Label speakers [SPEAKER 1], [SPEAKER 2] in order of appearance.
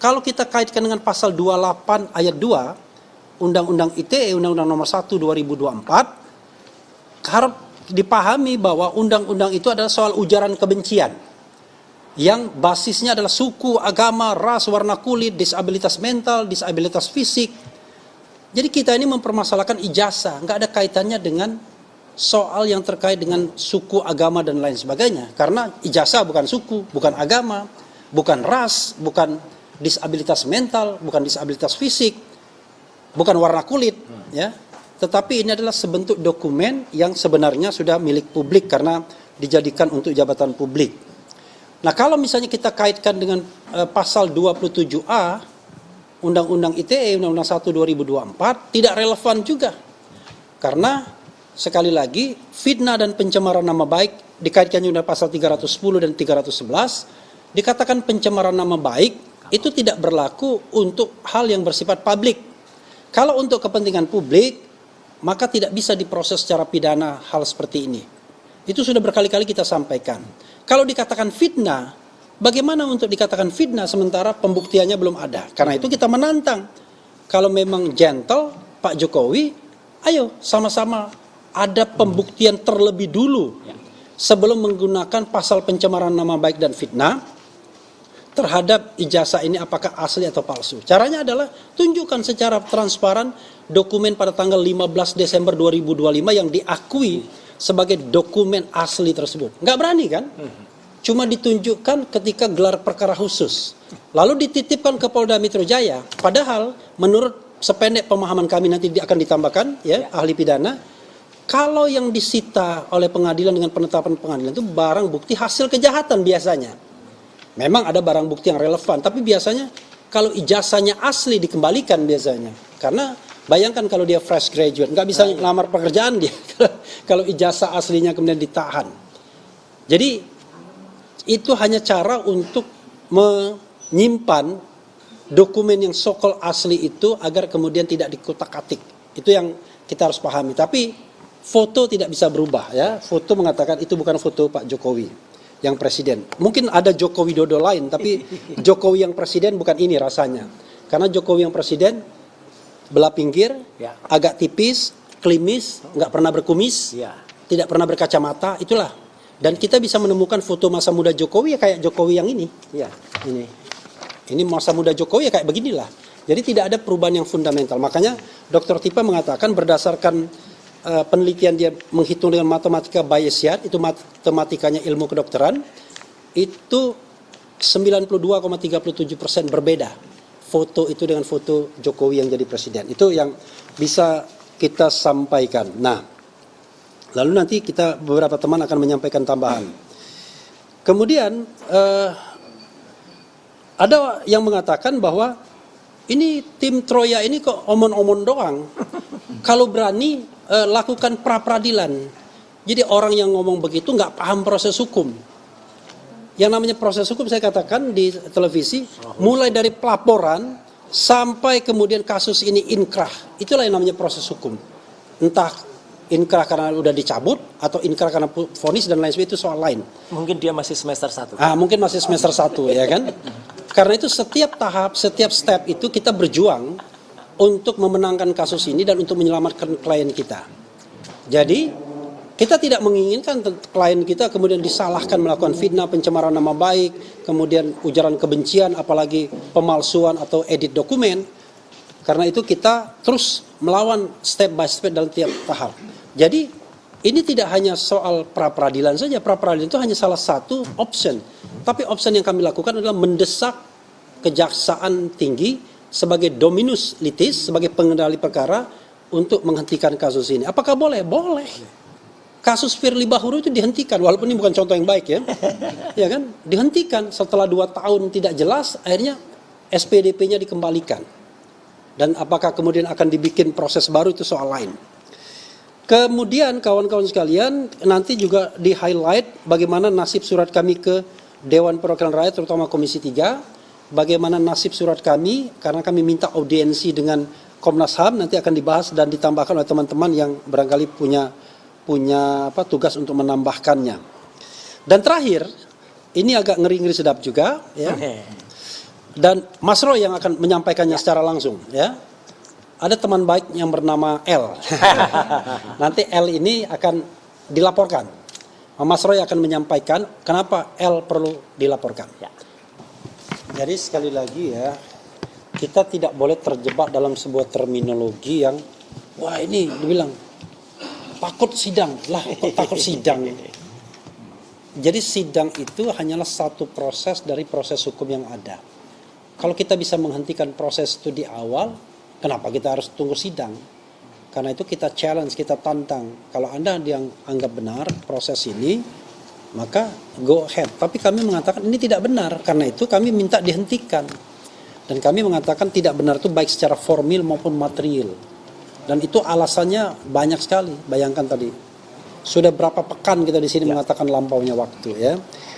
[SPEAKER 1] Kalau kita kaitkan dengan pasal 28 ayat 2 Undang-Undang ITE, Undang-Undang Nomor 1 2024, harap dipahami bahwa undang-undang itu adalah soal ujaran kebencian yang basisnya adalah suku, agama, ras, warna kulit, disabilitas mental, disabilitas fisik. Jadi kita ini mempermasalahkan ijazah, nggak ada kaitannya dengan soal yang terkait dengan suku, agama, dan lain sebagainya. Karena ijazah bukan suku, bukan agama, bukan ras, bukan disabilitas mental, bukan disabilitas fisik, bukan warna kulit, ya. Tetapi ini adalah sebentuk dokumen yang sebenarnya sudah milik publik karena dijadikan untuk jabatan publik. Nah, kalau misalnya kita kaitkan dengan pasal 27A Undang-Undang ITE, Undang-Undang 1 2024, tidak relevan juga. Karena sekali lagi fitnah dan pencemaran nama baik dikaitkan dengan pasal 310 dan 311, dikatakan pencemaran nama baik itu tidak berlaku untuk hal yang bersifat publik. Kalau untuk kepentingan publik, maka tidak bisa diproses secara pidana hal seperti ini. Itu sudah berkali-kali kita sampaikan. Kalau dikatakan fitnah, bagaimana untuk dikatakan fitnah sementara pembuktiannya belum ada? Karena itu kita menantang. Kalau memang gentle Pak Jokowi, ayo sama-sama ada pembuktian terlebih dulu sebelum menggunakan pasal pencemaran nama baik dan fitnah terhadap ijazah ini apakah asli atau palsu. Caranya adalah tunjukkan secara transparan dokumen pada tanggal 15 Desember 2025 yang diakui sebagai dokumen asli tersebut. Nggak berani kan? Cuma ditunjukkan ketika gelar perkara khusus. Lalu dititipkan ke Polda Metro Jaya. Padahal menurut sependek pemahaman kami nanti akan ditambahkan ya ahli pidana, kalau yang disita oleh pengadilan dengan penetapan pengadilan itu barang bukti hasil kejahatan biasanya. Memang ada barang bukti yang relevan, tapi biasanya kalau ijazahnya asli dikembalikan biasanya. Karena bayangkan kalau dia fresh graduate, nggak bisa ngelamar pekerjaan dia kalau ijazah aslinya kemudian ditahan. Jadi itu hanya cara untuk menyimpan dokumen yang so-called asli itu agar kemudian tidak dikutak-atik. Itu yang kita harus pahami. Tapi foto tidak bisa berubah ya. Foto mengatakan itu bukan foto Pak Jokowi yang presiden. Mungkin ada Joko Widodo lain, tapi Jokowi yang presiden bukan ini rasanya. Karena Jokowi yang presiden belah pinggir, agak tipis, klimis, nggak pernah berkumis, tidak pernah berkacamata, itulah. Dan kita bisa menemukan foto masa muda Jokowi ya kayak Jokowi yang ini. Ini masa muda Jokowi ya kayak beginilah. Jadi tidak ada perubahan yang fundamental. Makanya Dr. Tipa mengatakan berdasarkan penelitian dia menghitung dengan matematika Bayesian, itu matematikanya ilmu kedokteran, itu 92,37% berbeda foto itu dengan foto Jokowi yang jadi presiden. Itu yang bisa kita sampaikan. Nah, lalu nanti kita beberapa teman akan menyampaikan tambahan. Kemudian ada yang mengatakan bahwa ini tim Troya ini kok omon-omon doang. Kalau berani lakukan pra-peradilan. Jadi orang yang ngomong begitu nggak paham proses hukum. Yang namanya proses hukum saya katakan di televisi, mulai dari pelaporan sampai kemudian kasus ini inkrah. Itulah yang namanya proses hukum. Entah inkrah karena udah dicabut atau inkrah karena vonis dan lain sebagainya, itu soal lain.
[SPEAKER 2] Mungkin dia masih semester 1.
[SPEAKER 1] Mungkin masih semester 1 ya kan. Karena itu setiap tahap, setiap step itu kita berjuang untuk memenangkan kasus ini dan untuk menyelamatkan klien kita. Jadi kita tidak menginginkan klien kita kemudian disalahkan melakukan fitnah, pencemaran nama baik, kemudian ujaran kebencian, apalagi pemalsuan atau edit dokumen. Karena itu kita terus melawan step by step dalam tiap tahap. Jadi ini tidak hanya soal pra-peradilan saja. Pra-peradilan itu hanya salah satu option. Tapi option yang kami lakukan adalah mendesak Kejaksaan Tinggi sebagai dominus litis, sebagai pengendali perkara untuk menghentikan kasus ini. Apakah boleh? Boleh. Kasus Firly Bahuri itu dihentikan, walaupun ini bukan contoh yang baik ya. Ya kan? Dihentikan setelah 2 tahun tidak jelas, akhirnya SPDP-nya dikembalikan. Dan apakah kemudian akan dibikin proses baru itu soal lain. Kemudian kawan-kawan sekalian, nanti juga di-highlight bagaimana nasib surat kami ke Dewan Perwakilan Rakyat, terutama Komisi 3, bagaimana nasib surat kami, karena kami minta audiensi dengan Komnas HAM, nanti akan dibahas dan ditambahkan oleh teman-teman yang barangkali punya tugas untuk menambahkannya. Dan terakhir, ini agak ngeri-ngeri sedap juga ya. Dan Mas Roy yang akan menyampaikannya secara langsung, ya. Ada teman baik yang bernama L. Nanti L ini akan dilaporkan. Mas Roy akan menyampaikan kenapa L perlu dilaporkan.
[SPEAKER 2] Ya.
[SPEAKER 1] Jadi sekali lagi ya, kita tidak boleh terjebak dalam sebuah terminologi yang, wah ini dibilang takut sidang, lah kok takut sidang. Jadi sidang itu hanyalah satu proses dari proses hukum yang ada. Kalau kita bisa menghentikan proses itu di awal, kenapa kita harus tunggu sidang? Karena itu kita challenge, kita tantang. Kalau Anda yang anggap benar proses ini, maka go ahead. Tapi kami mengatakan ini tidak benar. Karena itu kami minta dihentikan. Dan kami mengatakan tidak benar itu baik secara formil maupun material. Dan itu alasannya banyak sekali. Bayangkan tadi. Sudah berapa pekan kita di sini mengatakan lampaunya waktu, ya.